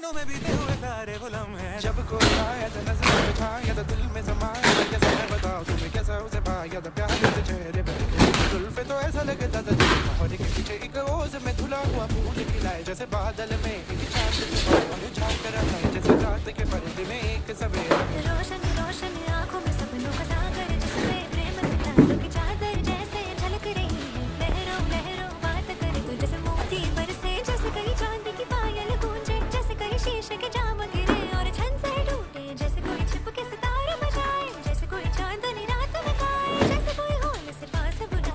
नैनों में बीते हुए सारे वो लम्हे, जब कोई आया तो नजर में छाया तो दिल में समाया, कैसे मैं बताऊं तुम्हें कैसा उसे पाया था, प्यार से चेहरे पे जुल्फे तो ऐसा लगता था जैसे और के पीछे एक ओस में धुला हुआ फूल खिलाए, जैसे बादल में एक चांद झांक रहा है, जैसे रात के पर्दे में एक सवेरा। रोशन रोशन